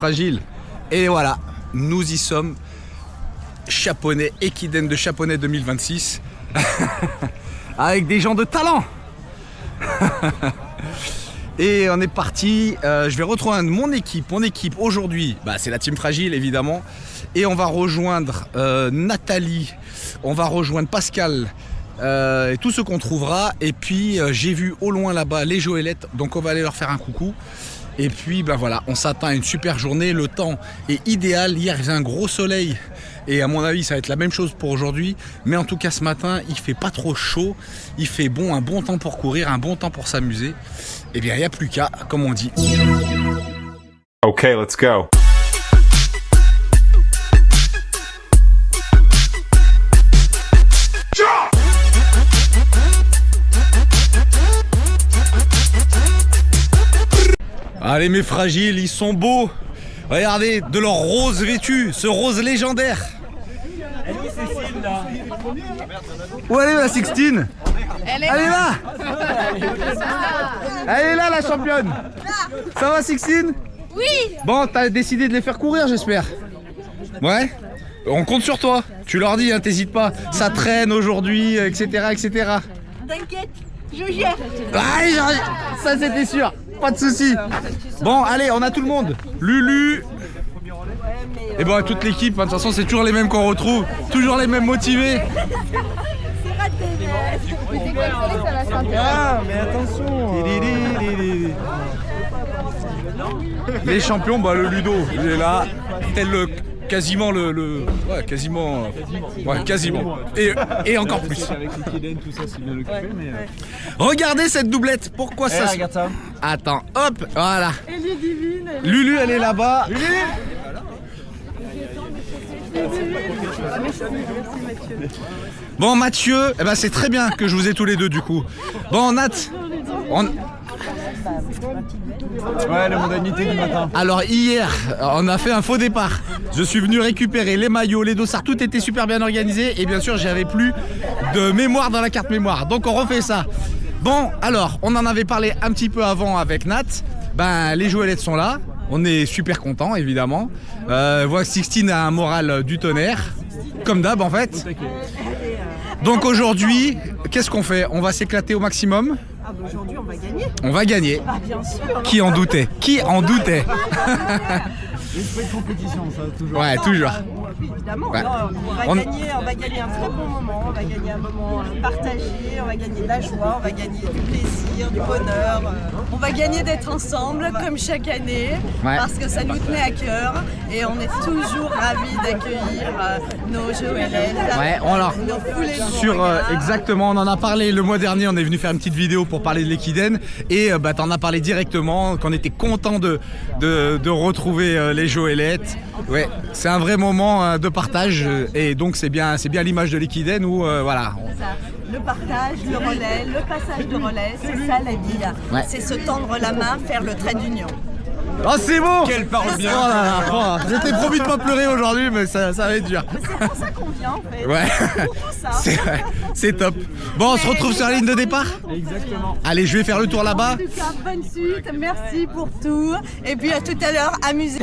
Fragile. Et voilà, nous y sommes. Chaponais, Ekiden de Chaponais 2026. Avec des gens de talent. Et on est parti. Je vais rejoindre mon équipe. Mon équipe aujourd'hui, c'est la team Fragile évidemment. Et on va rejoindre Nathalie. On va rejoindre Pascal. Et tout ce qu'on trouvera. Et puis j'ai vu au loin là-bas les Joëlettes. Donc on va aller leur faire un coucou. Et puis voilà, on s'attend à une super journée, le temps est idéal, hier il faisait un gros soleil et à mon avis ça va être la même chose pour aujourd'hui. Mais en tout cas ce matin il fait pas trop chaud, il fait bon, un bon temps pour courir, un bon temps pour s'amuser. Et bien il n'y a plus qu'à, comme on dit. Ok, let's go. Allez mes fragiles, ils sont beaux. Regardez, de leur rose vêtu, ce rose légendaire. Elle est où Cécile là? Où elle est la Sixtine? Elle est là. Elle est là la championne. Ça va Sixtine? Oui. Bon, t'as décidé de les faire courir j'espère. Ouais. On compte sur toi. Tu leur dis, hein, t'hésites pas. Ça traîne aujourd'hui, etc. etc. T'inquiète, je gère. Allez, ça c'était sûr. Pas de soucis. Bon, allez, on a tout le monde. Lulu. Et bon, toute l'équipe, de toute façon, c'est toujours les mêmes qu'on retrouve. Toujours les mêmes motivés. C'est raté, mais t'es contrôlé, ça va se sentir. Ah, mais attention. Les champions, le Ludo, il est là. Tel le. Quasiment ouais, quasiment. Ouais, quasiment. Et encore plus. Avec Ekiden, tout ça, c'est bien occupé, mais. Regardez cette doublette. Pourquoi ça se... Regarde ça. Attends, hop, voilà. Elle est divine. Lulu, elle est là-bas. Bon, Mathieu, c'est très bien que je vous ai tous les deux du coup. Bon, Nat, Ouais, la modernité du matin. alors hier, on a fait un faux départ. Je suis venu récupérer les maillots, les dossards, tout était super bien organisé. Et bien sûr, j'avais plus de mémoire dans la carte mémoire. Donc on refait ça. Bon, alors, on en avait parlé un petit peu avant avec Nat. Les Joëlettes sont là. On est super contents, évidemment. Voilà, Sixtine a un moral du tonnerre. Comme d'hab, en fait. Donc aujourd'hui, qu'est-ce qu'on fait? On va s'éclater au maximum. Aujourd'hui, on va gagner. On va gagner. Bien sûr. Qui en doutait? Qui en doutait? L'esprit de compétition, ça, toujours. Ouais, toujours. Oui, évidemment. Ouais. Non, on va gagner un très bon moment. On va gagner un moment partagé. On va gagner de la joie. On va gagner du plaisir, du bonheur. On va gagner d'être ensemble, comme chaque année, Ouais. parce que ça nous tenait à cœur. Et on est toujours ravis d'accueillir nos Joëlettes, Ouais, alors, nos foulées de sur regards. exactement, on en a parlé le mois dernier, on est venu faire une petite vidéo pour parler de l'Ekiden et t'en as parlé directement, qu'on était content de retrouver les Joëlettes. Ouais, c'est un vrai moment de partage et donc c'est bien l'image de l'Ekiden où voilà. C'est ça. Le partage, le relais, le passage de relais, c'est ça la vie. Ouais. C'est se tendre la main, faire le trait d'union. Oh c'est bon! Quelle parole bien. Oh là là, j'étais promis de pas pleurer aujourd'hui mais ça va être dur. C'est pour ça qu'on vient en fait. Ouais, Pour tout ça. c'est top. Bon, on se retrouve sur la ligne de départ? Exactement. Allez, je vais faire le tour là-bas. En tout cas, bonne suite, merci pour tout. Et puis à tout à l'heure, amusez.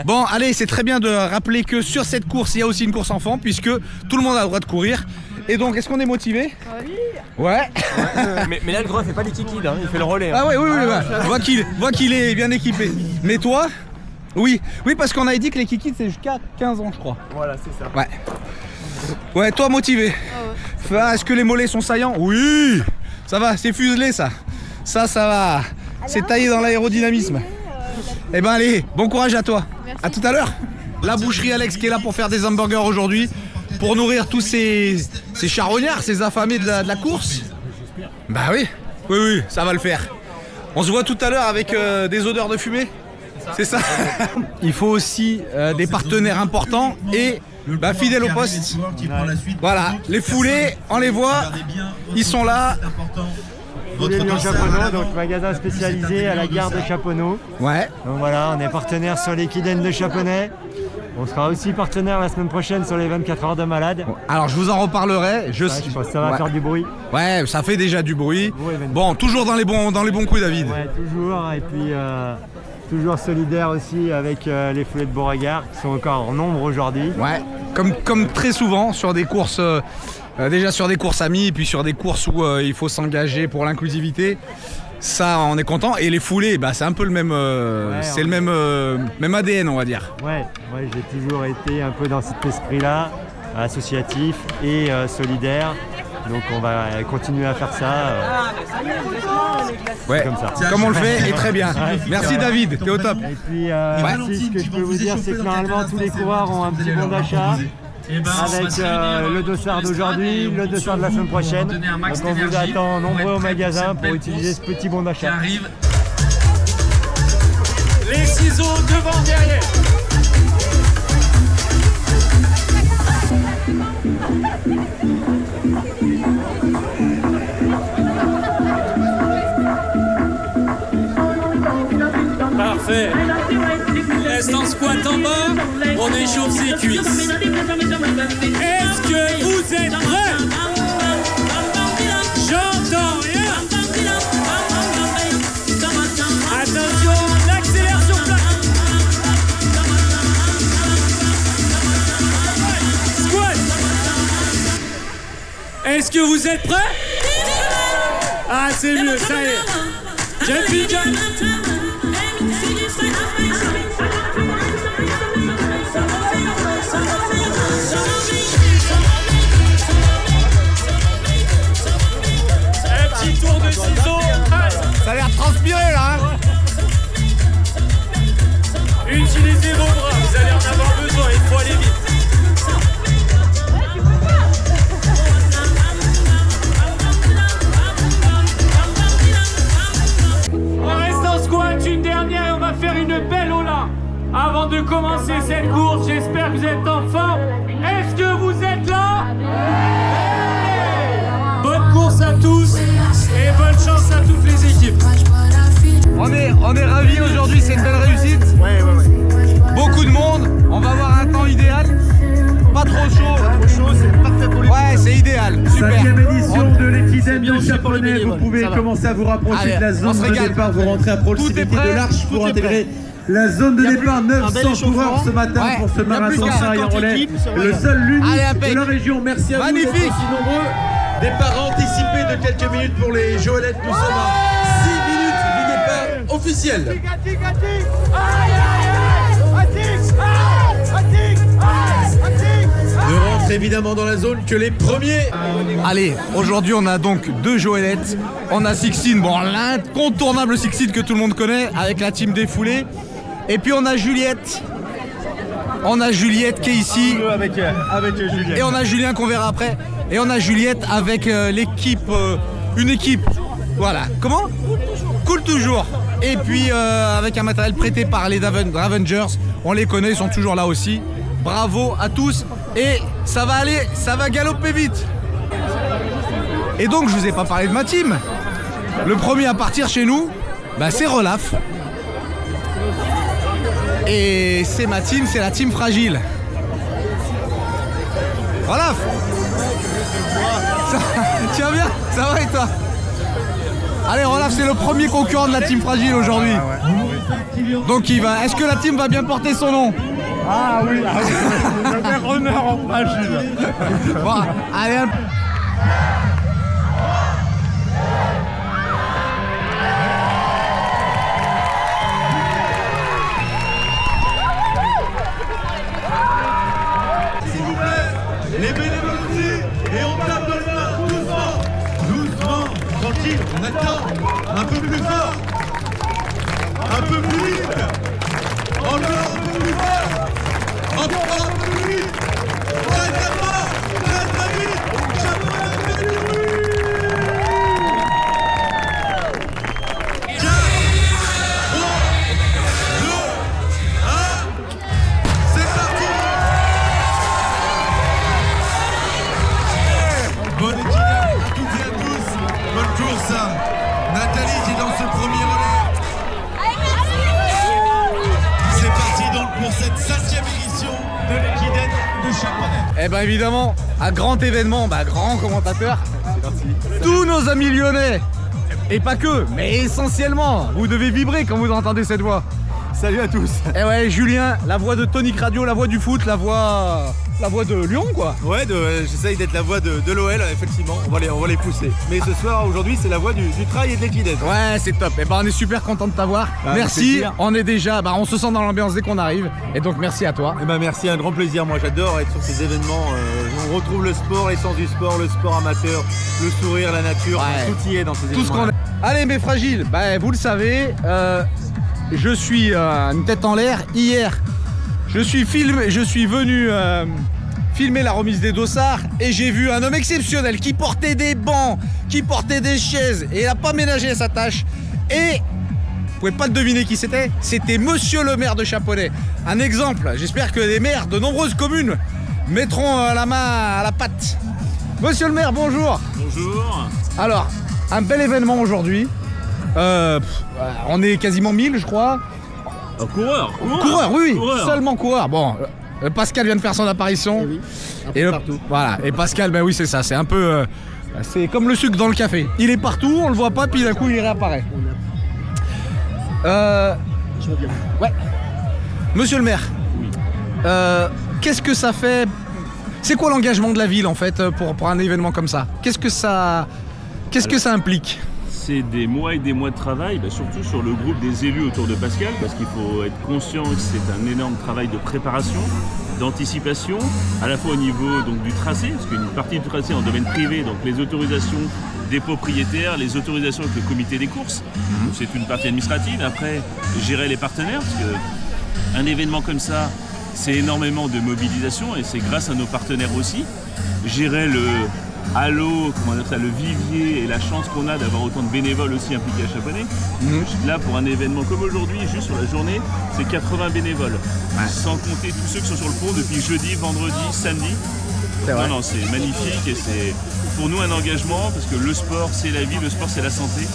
Bon, allez, c'est très bien de rappeler que sur cette course, il y a aussi une course enfant, puisque tout le monde a le droit de courir. Et donc, est-ce qu'on est motivé? Oui. Ouais. Mais là, le gros fait pas les kikis, hein. Il fait le relais. Ah ouais, oui. Vois qu'il est bien équipé. Mais toi? Oui, parce qu'on avait dit que les kikis, c'est jusqu'à 15 ans, je crois. Voilà, c'est ça. Ouais. Ouais, toi motivé? Est-ce que les mollets sont saillants? Oui. Ça va, c'est fuselé, ça. Ça va. C'est taillé dans l'aérodynamisme. Eh ben allez, bon courage à toi. Merci. À tout à l'heure. La boucherie Alex qui est là pour faire des hamburgers aujourd'hui, pour nourrir tous ces charognards, ces affamés de la course. Bah oui, ça va le faire. On se voit tout à l'heure avec des odeurs de fumée. C'est ça. Il faut aussi des partenaires importants et fidèles au poste. Voilà, les foulées, on les voit, ils sont là. Foulée Lyon Chaponneau, donc magasin spécialisé à la gare de Chaponneau. Ouais. Donc voilà, on est partenaire sur l'Ekiden de Chaponais. On sera aussi partenaire la semaine prochaine sur les 24 heures de malade. Alors je vous en reparlerai. Je pense que ça va faire du bruit. Ouais, ça fait déjà du bruit. Gros événement. Bon, toujours dans les bons coups, David. Ouais, toujours. Et puis toujours solidaire aussi avec les foulées de Beauregard qui sont encore en nombre aujourd'hui. Ouais, comme très souvent sur des courses, déjà sur des courses amies et puis sur des courses où il faut s'engager pour l'inclusivité. Ça, on est content. Et les foulées, bah, c'est un peu le même, c'est le même ADN, on va dire. Ouais, j'ai toujours été un peu dans cet esprit-là, associatif et solidaire. Donc on va continuer à faire ça. Ouais, comme ça. Comme on le fait, et très bien. Merci David, t'es au top. Et puis aussi, ce que je peux vous dire, c'est que normalement tous les coureurs ont un petit bon d'achat avec le dossard d'aujourd'hui, le dossard de la semaine prochaine. Donc on vous attend nombreux au magasin pour utiliser ce petit bon d'achat. Les ciseaux devant, derrière. Parfait. Reste en squat en bas, on échauffe ses cuisses. Est-ce que vous êtes prêts? J'entends rien. Attention, on accélère sur place. Squat. Est-ce que vous êtes prêts? Ah, c'est mieux, ça y est. Jumping jack. Un petit tour de ciseaux. Ça a l'air transpiré là, hein. Utilisez vos bras, vous allez en avoir besoin, il faut aller vite. On reste en squat, une dernière et on va faire une belle ola. Avant de commencer cette course, j'espère que vous êtes en forme. Est-ce que vous êtes là? Bonne course à tous et bonne chance à toutes les équipes. On est ravis aujourd'hui, c'est une belle réussite. Ouais. Beaucoup de monde, on va avoir un temps idéal. Pas trop chaud, c'est parfait pour les. Ouais, c'est idéal. Super. 5e édition de l'équidène de japonais. Vous pouvez commencer à vous rapprocher de la zone de départ. Vous rentrez à proximité de l'arche pour intégrer la zone de départ. 900 coureurs ce matin pour ce marathon Paris en relais. Le seul, l'unique de la région. Merci à vous d'être aussi nombreux. Départ anticipé de quelques minutes pour les Joëlettes. Nous sommes à 6 minutes du départ officiel. Ne rentre évidemment dans la zone que les premiers. Allez, aujourd'hui on a donc 2 Joëlettes. On a Sixtine, bon l'incontournable Sixtine que tout le monde connaît avec la team des foulées. Et puis on a Juliette. On a Juliette qui est ici. Avec Julien. Et on a Julien qu'on verra après. Et on a Juliette avec l'équipe, une équipe. Voilà. Comment? Cool toujours. Et puis avec un matériel prêté par les Ravengers. On les connaît, ils sont toujours là aussi. Bravo à tous. Et ça va galoper vite. Et donc je vous ai pas parlé de ma team. Le premier à partir chez nous, bah, c'est Relaf. Et c'est ma team, c'est la team fragile. Relaf. Tu vas bien? Ça va et toi? Allez, Relaf, c'est le premier concurrent de la team fragile aujourd'hui. Donc il va. Est-ce que la team va bien porter son nom? Ah oui, le père honneur en fragile. Bon, allez. Les bénévoles aussi, et on tape dans les mains, doucement, tranquille, on attend, un peu plus fort, un peu plus vite, encore un peu plus fort, encore un peu plus vite, très fort, très vite, Japonais fait du bruit. 4, 3, 2, 1, c'est parti. Bonne équilibre à toutes et à tous. Bonne course. Nathalie qui est dans ce premier relais. C'est parti donc pour cette 5e édition de l'équidène de Chaponnet. Eh ben évidemment, un grand événement, grand commentateur. Tous nos amis lyonnais. Et pas que, mais essentiellement, vous devez vibrer quand vous entendez cette voix. Salut à tous. Et ouais, Julien, la voix de Tonic Radio, la voix du foot, la voix de Lyon, quoi. Ouais, j'essaye d'être la voix de l'OL, effectivement. On va les pousser. Mais ce soir, aujourd'hui, c'est la voix du trail et de l'équidène. Ouais, c'est top. Et on est super content de t'avoir. Merci. On est déjà, on se sent dans l'ambiance dès qu'on arrive. Et donc merci à toi. Et merci, un grand plaisir. Moi, j'adore être sur ces événements. On retrouve le sport, l'essence du sport, le sport amateur, le sourire, la nature. Tout y est dans ces événements. Allez, mes fragiles. Vous le savez, je suis une tête en l'air. Hier, je suis venu filmer la remise des dossards et j'ai vu un homme exceptionnel qui portait des bancs, qui portait des chaises et il n'a pas ménagé sa tâche. Et vous pouvez pas le deviner qui c'était. C'était monsieur le maire de Chaponnet. Un exemple. J'espère que les maires de nombreuses communes mettront la main à la pâte. Monsieur le maire, bonjour. Bonjour. Alors, un bel événement aujourd'hui. On est quasiment 1000, je crois. Coureur, oui, coureur. Seulement coureur. Bon, Pascal vient de faire son apparition. Et partout. Voilà, et Pascal, oui, c'est ça, c'est un peu... c'est comme le sucre dans le café. Il est partout, on le voit pas, puis d'un coup, il réapparaît. Ouais. Monsieur le maire, qu'est-ce que ça fait... C'est quoi l'engagement de la ville, en fait, pour un événement comme ça? Qu'est-ce que ça implique? C'est des mois et des mois de travail, surtout sur le groupe des élus autour de Pascal, parce qu'il faut être conscient que c'est un énorme travail de préparation, d'anticipation, à la fois au niveau du tracé, parce qu'une partie du tracé est en domaine privé, donc les autorisations des propriétaires, les autorisations avec le comité des courses, donc c'est une partie administrative. Après, gérer les partenaires, parce qu'un événement comme ça, c'est énormément de mobilisation et c'est grâce à nos partenaires aussi. Gérer le vivier et la chance qu'on a d'avoir autant de bénévoles aussi impliqués à Chaponnet. Là, pour un événement comme aujourd'hui, juste sur la journée, c'est 80 bénévoles. Sans compter tous ceux qui sont sur le pont depuis jeudi, vendredi, samedi. Non, c'est magnifique et c'est pour nous un engagement parce que le sport, c'est la vie, le sport, c'est la santé.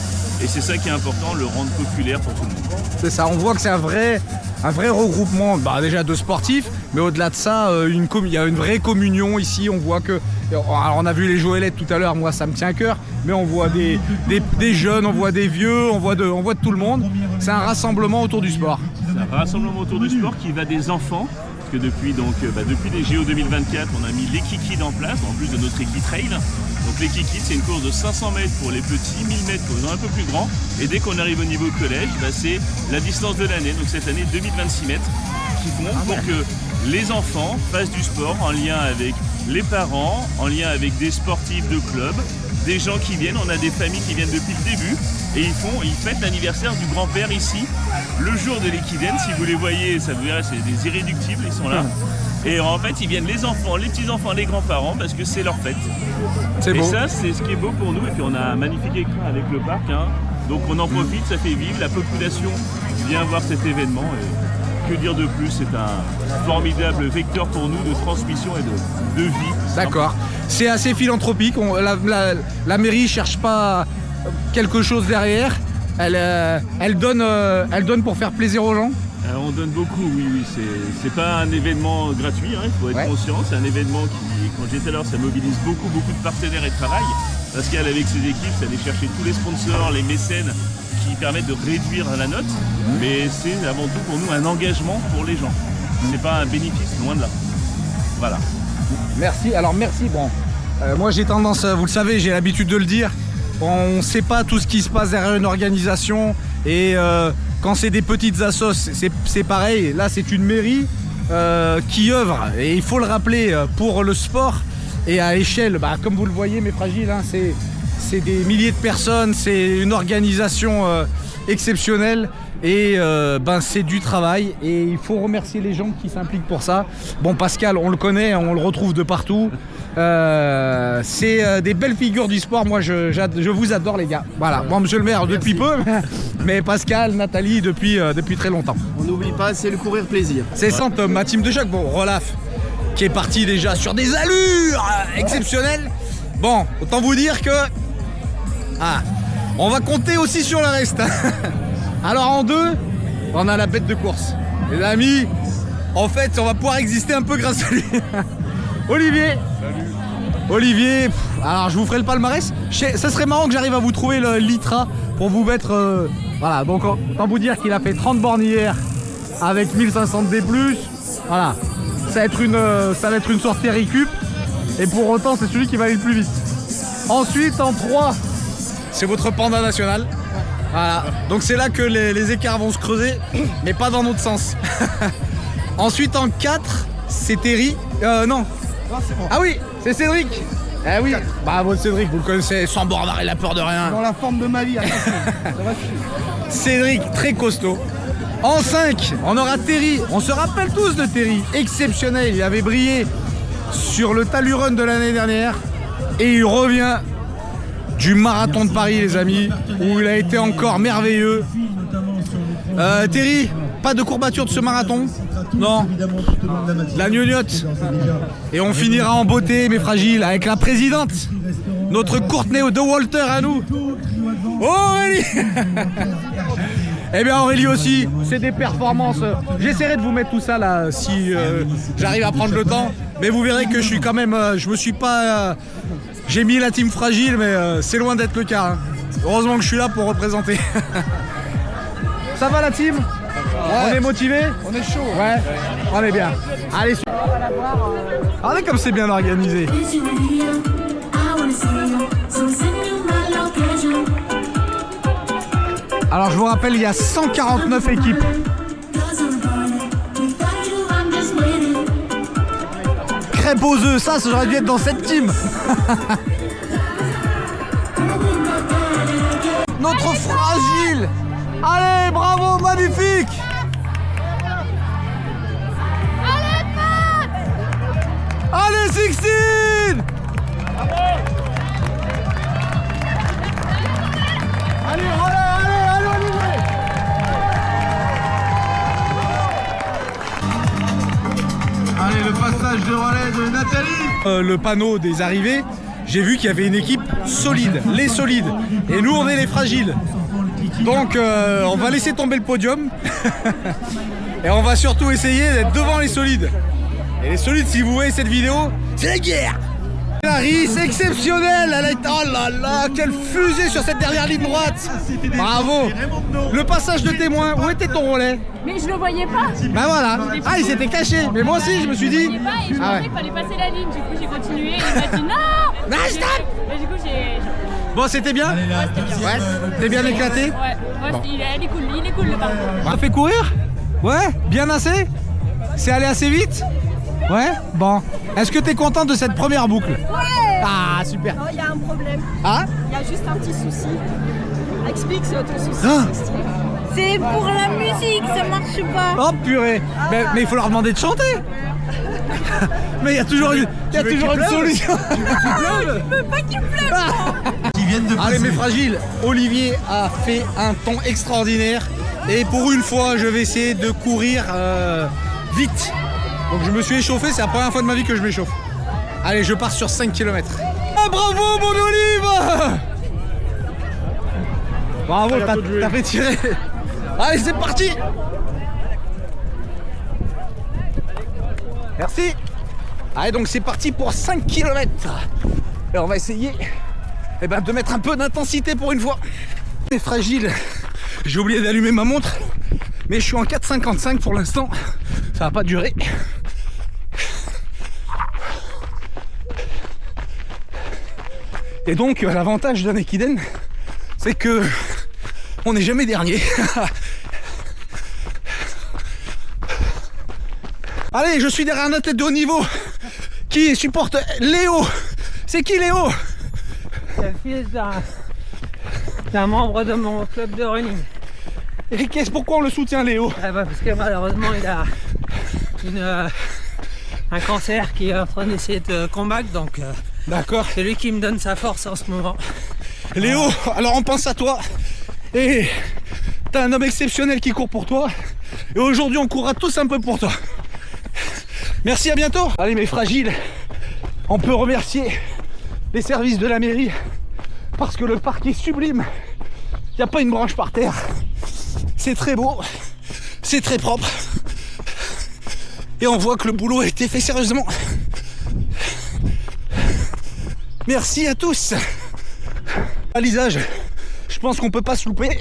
Et c'est ça qui est important, le rendre populaire pour tout le monde. C'est ça, on voit que c'est un vrai regroupement déjà de sportifs, mais au-delà de ça, il y a une vraie communion ici. On voit que, alors on a vu les Joëlettes tout à l'heure, moi ça me tient à cœur, mais on voit des jeunes, on voit des vieux, on voit de tout le monde. C'est un rassemblement autour du sport. C'est un rassemblement autour du sport qui va des enfants, parce que depuis les JO 2024, on a mis l'Equiquide en place, en plus de notre Equitrail. Donc l'Equiquide, c'est une course de 500 mètres pour les petits, 1000 mètres pour les un peu plus grands. Et dès qu'on arrive au niveau collège, c'est la distance de l'année, donc cette année 2026 mètres, qui font pour que les enfants fassent du sport en lien avec les parents, en lien avec des sportifs de club, des gens qui viennent, on a des familles qui viennent depuis le début et ils fêtent l'anniversaire du grand-père ici, le jour de l'Equidène. Si vous les voyez, ça vous verrez, c'est des irréductibles, ils sont là. Et en fait, ils viennent les enfants, les petits-enfants, les grands-parents, parce que c'est leur fête. C'est beau. Et ça, c'est ce qui est beau pour nous. Et puis on a un magnifique écran avec le parc. Donc on en profite, ça fait vivre. La population vient voir cet événement. Et que dire de plus? C'est un formidable vecteur pour nous de transmission et de vie. D'accord. C'est assez philanthropique. La mairie cherche pas quelque chose derrière. Elle donne pour faire plaisir aux gens. On donne beaucoup, oui. C'est pas un événement gratuit, il faut être conscient. C'est un événement qui, quand j'étais là, ça mobilise beaucoup de partenaires et de travail. Pascal, avec ses équipes, ça allait chercher tous les sponsors, les mécènes qui permettent de réduire la note. Mais c'est avant tout pour nous un engagement pour les gens. C'est pas un bénéfice, loin de là. Voilà. Merci. Alors merci. Bon, moi j'ai tendance, vous le savez, j'ai l'habitude de le dire. On ne sait pas tout ce qui se passe derrière une organisation et quand c'est des petites assos, c'est pareil. Là, c'est une mairie qui œuvre, et il faut le rappeler, pour le sport. Et à échelle, comme vous le voyez, mes fragiles, c'est des milliers de personnes, c'est une organisation exceptionnelle. Et c'est du travail et il faut remercier les gens qui s'impliquent pour ça. Bon, Pascal, on le connaît, on le retrouve de partout. C'est des belles figures du sport. Moi, je vous adore, les gars. Voilà. Bon, monsieur le maire, depuis peu, mais Pascal, Nathalie, depuis très longtemps. On n'oublie pas, c'est le courir plaisir. C'est ça, ma team de choc. Bon, Rolaf, qui est parti déjà sur des allures exceptionnelles. Bon, autant vous dire que... on va compter aussi sur le reste. Alors en deux, on a la bête de course. Les amis, en fait, on va pouvoir exister un peu grâce à lui. Olivier. Salut. Olivier, alors je vous ferai le palmarès. Ça serait marrant que j'arrive à vous trouver le Litra pour vous mettre... voilà, donc autant vous dire qu'il a fait 30 bornes hier avec 1500 D+. Voilà, ça va être une sortie récup. Et pour autant, c'est celui qui va aller le plus vite. Ensuite, en 3, c'est votre panda national. Voilà, donc c'est là que les écarts vont se creuser, mais pas dans notre sens. Ensuite, en 4, c'est Terry. Non. Ah oui, c'est Cédric. Eh oui, bah votre Cédric, vous le connaissez, sans bordard et la peur de rien. Dans la forme de ma vie, attention. Cédric, très costaud. En 5, on aura Terry. On se rappelle tous de Terry, exceptionnel. Il avait brillé sur le Talus Run de l'année dernière. Et il revient du marathon de Paris, les amis, où il a été encore merveilleux. Terry, pas de courbature de ce marathon? Non. La gnognotte. Et on finira en beauté, mais fragile, avec la présidente, notre Courtney de Walter à nous. Aurélie. Eh bien Aurélie aussi, c'est des performances. J'essaierai de vous mettre tout ça là si j'arrive à prendre le temps. Mais vous verrez que je suis quand même, je me suis pas... j'ai mis la team fragile, mais c'est loin d'être le cas. Hein. Heureusement que je suis là pour représenter. Ça va la team? Ouais. On est motivé? On est chaud. Ouais, on est bien. Allez, regardez comme c'est bien organisé. Alors je vous rappelle, il y a 149 équipes. Crêpes aux œufs, ça j'aurais dû être dans cette team. Notre fragile. Allez, bravo, magnifique. Allez, 16. Allez, Allez, le passage de relais de Nathalie. Le panneau des arrivées, j'ai vu qu'il y avait une équipe solide, les solides. Et nous, on est les fragiles. Donc, on va laisser tomber le podium. Et on va surtout essayer d'être devant les solides. Et les solides, si vous voyez cette vidéo, c'est la guerre. Clarisse, exceptionnelle. Elle a été... Oh là là, quelle fusée sur cette dernière ligne droite. Bravo. Le passage de témoin, où était ton relais? Mais je le voyais pas. Ben voilà. Ah, il s'était caché. Mais moi aussi, je me suis dit... Je le voyais pas et je pensais qu'il fallait passer la ligne. Du coup, j'ai continué et il m'a dit non. Non, stop. Et du coup, j'ai... Bon, c'était bien? Ouais, c'était bien. Ouais. T'es bien éclaté? Ouais, bon. Il est cool le parcours. On a fait courir? Ouais, bien assez? C'est allé assez vite? Ouais. Bon. Est-ce que t'es content de cette première boucle? Ouais. Ah, super. Non, il y a un problème. Ah? Il y a juste un petit souci. Explique ton souci. Ah. C'est pour la musique, ça marche pas. Oh purée. Mais il faut leur demander de chanter. Mais il y a toujours une solution. Je veux pas qu'il pleuve. Allez mes fragiles, Olivier a fait un temps extraordinaire. Et pour une fois, je vais essayer de courir vite. Donc je me suis échauffé, c'est la première fois de ma vie que je m'échauffe. Allez, je pars sur 5 km. Ah, bravo mon Olive. Bravo, t'as fait tirer. Allez, c'est parti. Merci. Allez, donc c'est parti pour 5 km. Et on va essayer de mettre un peu d'intensité pour une fois. C'est fragile. J'ai oublié d'allumer ma montre. Mais je suis en 4,55 pour l'instant. Ça va pas durer. Et donc l'avantage d'un Ekiden, c'est que on n'est jamais dernier. Allez, je suis derrière un athlète de haut niveau qui supporte Léo. C'est qui Léo? C'est le fils d'un membre de mon club de running. Et pourquoi on le soutient Léo? Parce que malheureusement il a un cancer qui est en train d'essayer de combattre, donc d'accord. C'est lui qui me donne sa force en ce moment. Léo, alors on pense à toi. Et t'as un homme exceptionnel qui court pour toi. Et aujourd'hui on courra tous un peu pour toi. Merci, à bientôt. Allez mes fragiles, on peut remercier les services de la mairie parce que le parc est sublime. Il n'y a pas une branche par terre. C'est très beau, c'est très propre. Et on voit que le boulot a été fait sérieusement. Merci à tous. Balisage, je pense qu'on peut pas se louper.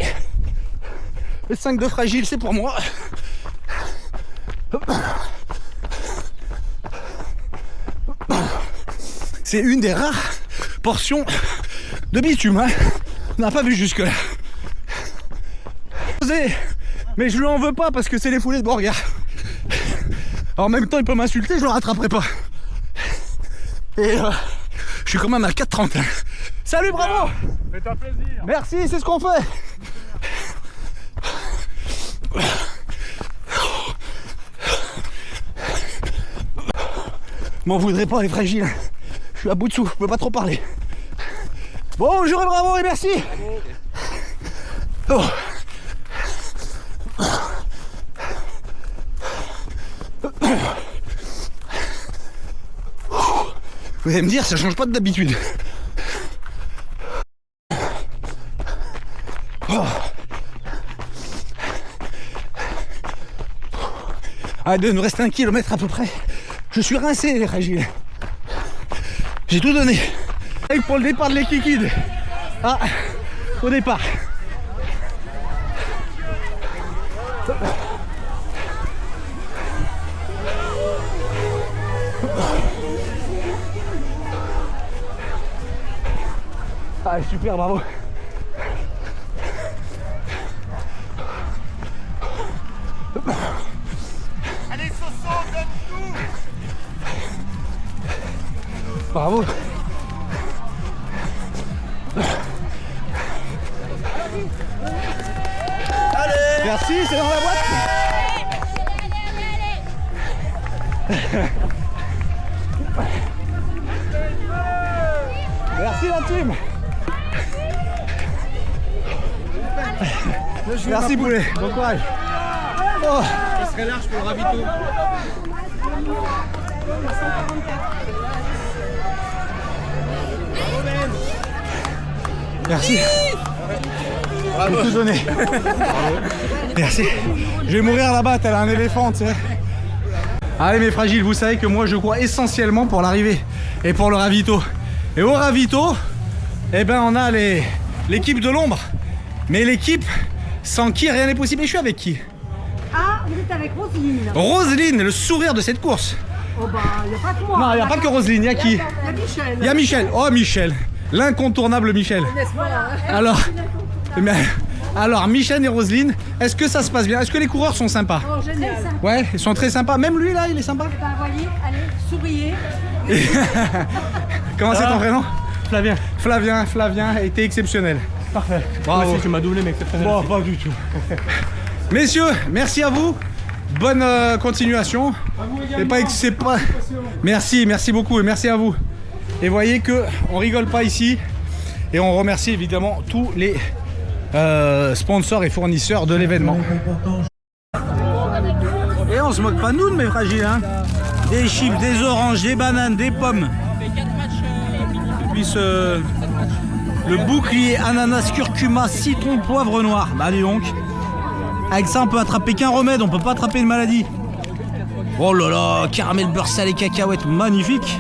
Le 5 de fragile, c'est pour moi. c'est une des rares portions de bitume, hein. On n'a pas vu jusque là. Mais je lui en veux pas parce que c'est les foulées de Borgard. En même temps il peut m'insulter, je le rattraperai pas. Et je suis quand même à 4,30. Salut, bravo. C'est un plaisir. Merci, c'est ce qu'on fait. M'en voudrez pas les fragiles. Je suis à bout de souffle, je peux pas trop parler. Bonjour et bravo et merci. Oh. Vous allez me dire, ça change pas d'habitude. Oh. Ah, il nous reste 1 kilomètre à peu près. Je suis rincé, les fragiles. J'ai tout donné. Pour le départ de l'Ekikids. Ah, au départ. Ah, super, bravo. Allez, Soso, donne tout. Bravo. Allez. Merci, c'est dans la boîte. Merci la team. Merci poulet, bon courage. Oh. Il serait large pour le ravito. Merci. Bravo. J'ai tout donné. Merci. Je vais mourir là-bas, tel un éléphant, tu sais. Allez mes fragiles, vous savez que moi je cours essentiellement pour l'arrivée et pour le ravito. Et au ravito, eh ben on a l'équipe de l'ombre. Mais l'équipe sans qui rien n'est possible. Et je suis avec qui? Ah, vous êtes avec Roselyne. Roselyne, le sourire de cette course. Oh bah, il n'y a pas que moi. Non, il n'y a pas que Roselyne, il y a qui? Il y a Michel. Il y a Michel. Oh Michel, l'incontournable Michel. Alors Michel et Roselyne, est-ce que ça se passe bien? Est-ce que les coureurs sont sympas? Oh, génial. Ouais, ils sont très sympas. Même lui là, il est sympa. Bah, voyez, allez, souriez. Comment c'est ton prénom? Flavien. Flavien, était exceptionnel. Parfait. Bravo. Aussi, tu m'as doublé, mec, c'est très bien. Bon, pas du tout. Messieurs, merci à vous. Bonne continuation. C'est pas. Merci beaucoup et merci à vous. Et voyez que on rigole pas ici. Et on remercie évidemment tous les sponsors et fournisseurs de l'événement. Et on se moque pas de nous, mes fragiles, hein. Des chips, des oranges, des bananes, des pommes. Puis le bouclier, ananas, curcuma, citron, poivre noir. Bah dis donc. Avec ça on peut attraper qu'un remède, on peut pas attraper une maladie. Oh là là, caramel, beurre salé, cacahuètes, magnifique.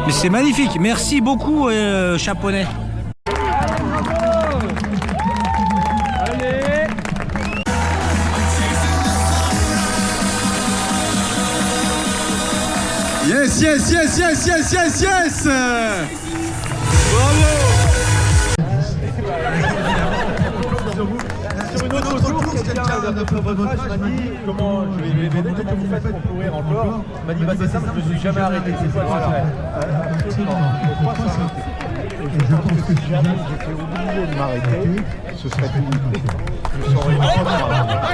Mais c'est magnifique, merci beaucoup Chaponnet. Yes, yes, yes, yes, yes, yes, yes. Bravo. Sur une autre photo, quelqu'un de votre âge m'a dit comment je vais aider, comment vous faites pour courir encore. Il m'a dit bah c'est simple, je me suis jamais arrêté, c'est quoi le secret? Absolument. Je pense que si jamais j'étais obligé de m'arrêter, ce serait tout.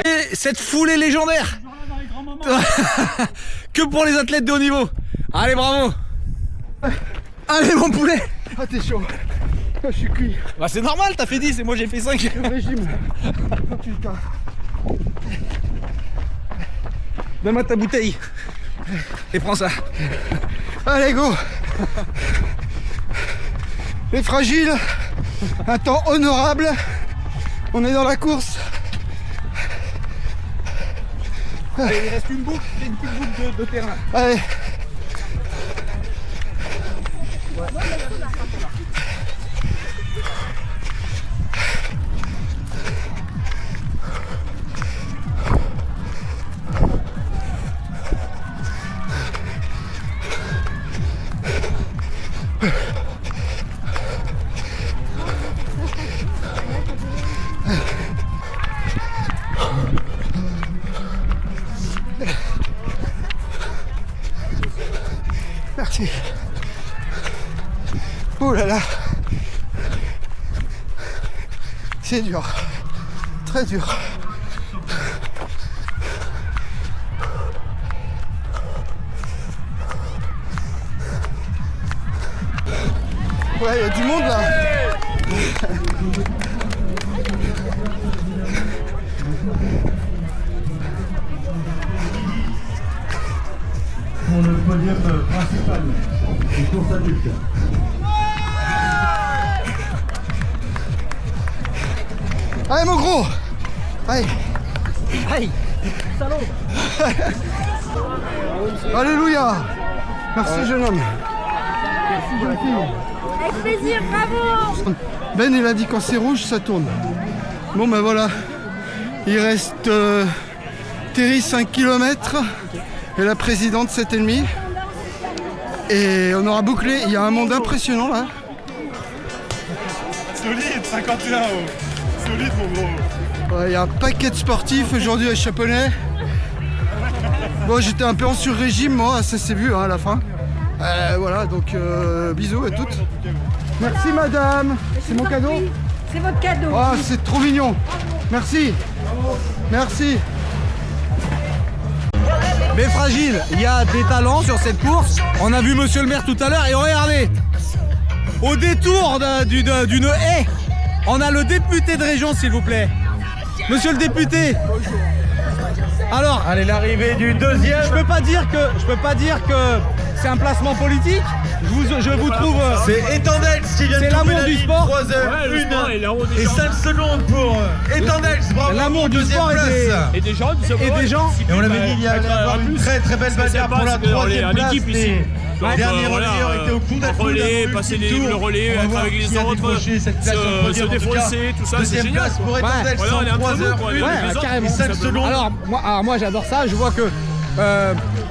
Et cette foulée légendaire. Que pour les athlètes de haut niveau. Allez, bravo. Allez mon poulet. Ah, t'es chaud. Je suis cuit. Bah c'est normal, t'as fait 10 et moi j'ai fait 5. Le régime. Oh putain. Donne-moi ta bouteille. Et prends ça. Allez, go. Les fragiles. Un temps honorable. On est dans la course. Allez, il reste une boucle, une petite boucle de terrain. Allez. Merci. Oh là là. C'est dur. Très dur. Ouais, il y a du monde là. Pour le podium principal des courses adultes. Allez mon gros. Allez. Aïe, salaud. Alléluia. Merci jeune homme. Merci jeune fille. Avec plaisir, bravo. Ben il a dit quand c'est rouge ça tourne. Bon ben voilà. Il reste Terry 5 km et la présidente 7,5. Et on aura bouclé. Il y a un monde impressionnant là. Solide, 51 euros. Solide mon gros. Ouais, il y a un paquet de sportifs aujourd'hui à Chaponnet. Bon, j'étais un peu en sur-régime, moi, ça s'est vu hein, à la fin. Voilà, donc bisous à toutes. Merci madame, c'est mon cadeau. C'est votre cadeau. Oh, c'est trop mignon. Merci. Merci. Mais fragile, il y a des talents sur cette course. On a vu monsieur le maire tout à l'heure et regardez, au détour d'une haie, on a le député de région s'il vous plaît. Monsieur le député. Alors, Allez, l'arrivée du deuxième. je peux pas dire que c'est un placement politique. Je vous trouve. C'est Etendels qui vient de C'est tomber l'amour la du ligne, sport. 3h01 et 5 secondes pour Etendels. Bravo. L'amour du deuxième sport place. Et des gens, et des gens. Et on l'avait dit, il y allait avoir une très très belle bagarre pour la troisième place. équipe ici. Les derniers relayeurs étaient au coude à coude. Relais, passer le relais, être avec les autres, se défoncer, tout ça, c'est deuxième génial. place pour Etendels, Voilà, on est entre nous, quoi. 3h01 Les autres, carrément. et 5 secondes. Alors moi j'adore ça. Je vois que.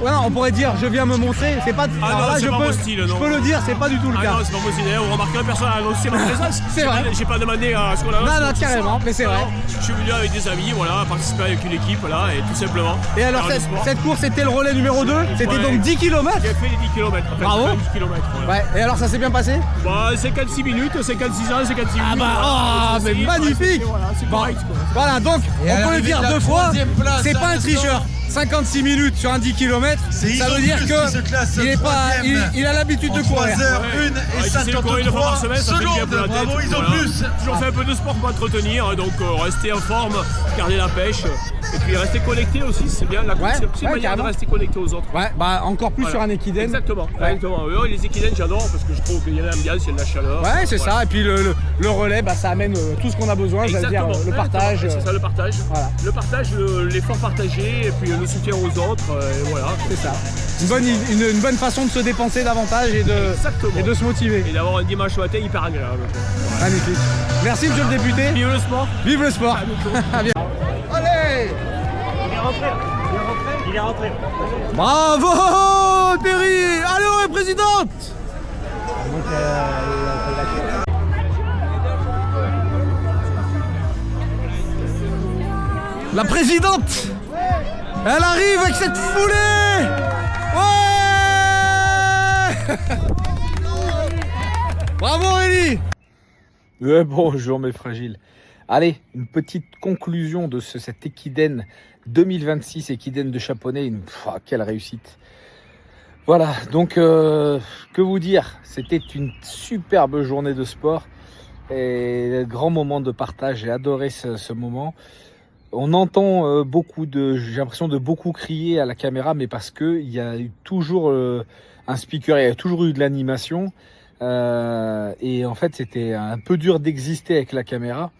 Voilà, on pourrait dire je viens me montrer. C'est pas. Ah alors non, là, c'est pas mon style, je non. peux le dire, c'est pas du tout le Ah cas. non, c'est pas possible. D'ailleurs, vous remarquerez, personne n'a annoncé ma présence. C'est vrai. J'ai pas demandé à ce qu'on annonce. Non, carrément, mais c'est vrai. Je suis venu avec des amis, voilà, participer avec une équipe, voilà, et tout simplement. Et alors faire du sport. cette course c'était le relais numéro 2. C'était Ouais. donc 10 km. J'ai fait les 10 km. En fait, Bravo. j'ai fait 10 km. Voilà. Ouais, et alors ça s'est bien passé? Bah, 56 minutes, 56 ans, 56 minutes. Ah bah, voilà, mais c'est- magnifique. Voilà, c'est Bon, correct, quoi. voilà, donc Et à on peut le l'arrivée dire de la 2 fois, troisième place, c'est pas un instant. tricheur. 56 minutes sur un 10 km, C'est ça veut Iso dire Plus que qui se classe il est pas, troisième. il a l'habitude de courir. 3h01 et Si c'est courir une fois par 53 semaine, ça fait bien secondes. pour la tête. Bravo, ils ont Voilà. plus. Toujours fait un peu de sport pour m'entretenir, donc rester en forme, garder la pêche, et puis rester connecté aussi, c'est bien. La course, Ouais, c'est aussi une ouais, manière de carrément. rester connecté aux autres. Ouais, bah encore plus Voilà. sur un équidène. Exactement, Ouais. exactement. Ouais, les équidènes, j'adore parce que je trouve qu'il y a l'ambiance, il y a de la chaleur. Ouais, c'est Voilà. ça. Et puis le relais, bah, ça amène tout ce qu'on a besoin, j'allais dire, Exactement. le partage. C'est ça, le partage. Voilà. Le partage, l'effort partagé, et puis le soutien aux autres, et voilà. C'est ça. Une bonne façon de se dépenser davantage et Exactement. de se motiver. Et d'avoir un dimanche matin hyper agréable. Magnifique. Merci monsieur le député. Vive le sport. Vive le sport. À bientôt. Allez. Il est rentré. Bravo Terry. Allez, ouais, présidente. La présidente. Elle arrive avec cette foulée. Ouais. Bravo Aurélie. Bonjour mes fragiles. Allez, une petite conclusion de cette Équidène 2026, Équidène de Chaponnet. Quelle réussite. Voilà, donc que vous dire, c'était une superbe journée de sport et un grand moment de partage. J'ai adoré ce moment. On entend j'ai l'impression de beaucoup crier à la caméra, mais parce qu'il y a eu toujours un speaker, il y a toujours eu de l'animation. Et en fait, c'était un peu dur d'exister avec la caméra,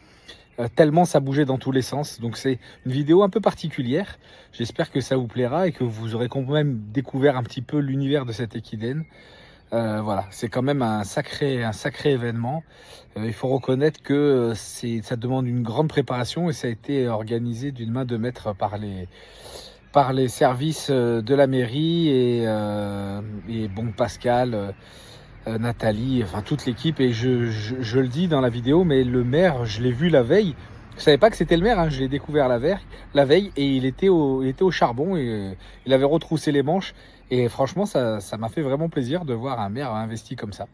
tellement ça bougeait dans tous les sens. Donc c'est une vidéo un peu particulière. J'espère que ça vous plaira et que vous aurez quand même découvert un petit peu l'univers de cette équidène. Voilà, c'est quand même un sacré événement. Il faut reconnaître que ça demande une grande préparation et ça a été organisé d'une main de maître par les services de la mairie et bon, Pascal, Nathalie, enfin toute l'équipe. Et je le dis dans la vidéo, mais le maire, je l'ai vu la veille Je savais pas que c'était le maire, hein. Je l'ai découvert la veille et il était au charbon et il avait retroussé les manches. Et franchement, ça m'a fait vraiment plaisir de voir un maire investi comme ça.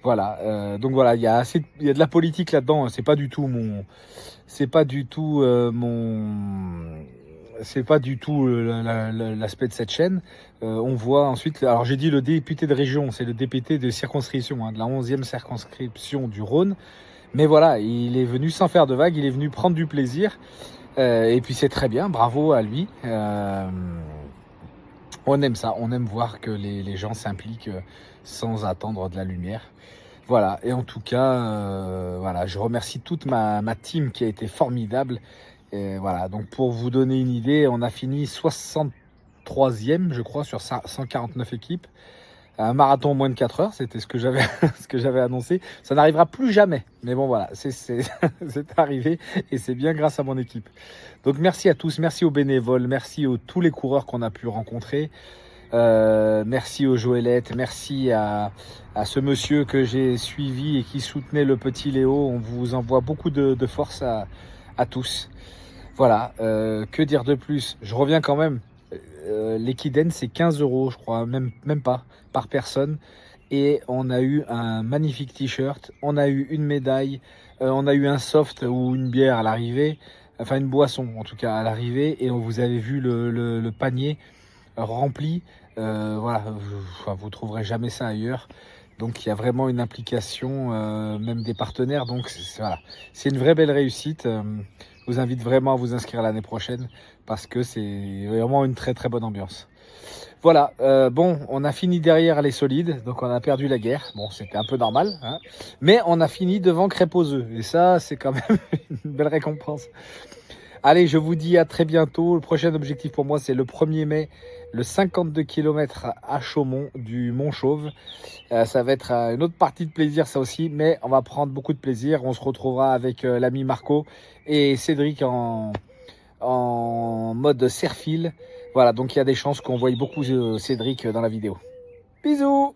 Voilà, donc voilà, il y a de la politique là-dedans. C'est pas du tout l'aspect de cette chaîne. On voit ensuite, alors j'ai dit le député de région, c'est le député de circonscription, hein, de la 11e circonscription du Rhône. Mais voilà, il est venu sans faire de vagues, il est venu prendre du plaisir. Et puis c'est très bien, bravo à lui. On aime ça, on aime voir que les gens s'impliquent sans attendre de la lumière. Voilà, et en tout cas, voilà, je remercie toute ma team qui a été formidable. Et voilà, donc pour vous donner une idée, on a fini 63e, je crois, sur 149 équipes. Un marathon en moins de 4 heures, c'était ce que j'avais annoncé. Ça n'arrivera plus jamais. Mais bon, voilà, c'est arrivé et c'est bien grâce à mon équipe. Donc merci à tous, merci aux bénévoles, merci à tous les coureurs qu'on a pu rencontrer. Merci aux Joëlettes, merci à ce monsieur que j'ai suivi et qui soutenait le petit Léo. On vous envoie beaucoup de force à tous. Voilà, que dire de plus? Je reviens quand même. L'Ekiden, c'est 15 €, je crois, même pas, par personne. Et on a eu un magnifique t-shirt, on a eu une médaille, on a eu un soft ou une bière à l'arrivée, enfin une boisson en tout cas à l'arrivée. Et vous avez vu le panier rempli. Voilà, vous trouverez jamais ça ailleurs. Donc il y a vraiment une implication, même des partenaires. Donc voilà, c'est une vraie belle réussite. Je vous invite vraiment à vous inscrire l'année prochaine parce que c'est vraiment une très très bonne ambiance. Voilà, bon, on a fini derrière les solides, donc on a perdu la guerre. Bon, c'était un peu normal, hein, mais on a fini devant Crêpes-aux-Œufs. Et ça, c'est quand même une belle récompense. Allez, je vous dis à très bientôt. Le prochain objectif pour moi, c'est le 1er mai, le 52 km à Chaumont du Mont-Chauve. Ça va être une autre partie de plaisir, ça aussi, mais on va prendre beaucoup de plaisir. On se retrouvera avec l'ami Marco et Cédric en mode surfile. Voilà, donc il y a des chances qu'on voie beaucoup Cédric dans la vidéo. Bisous!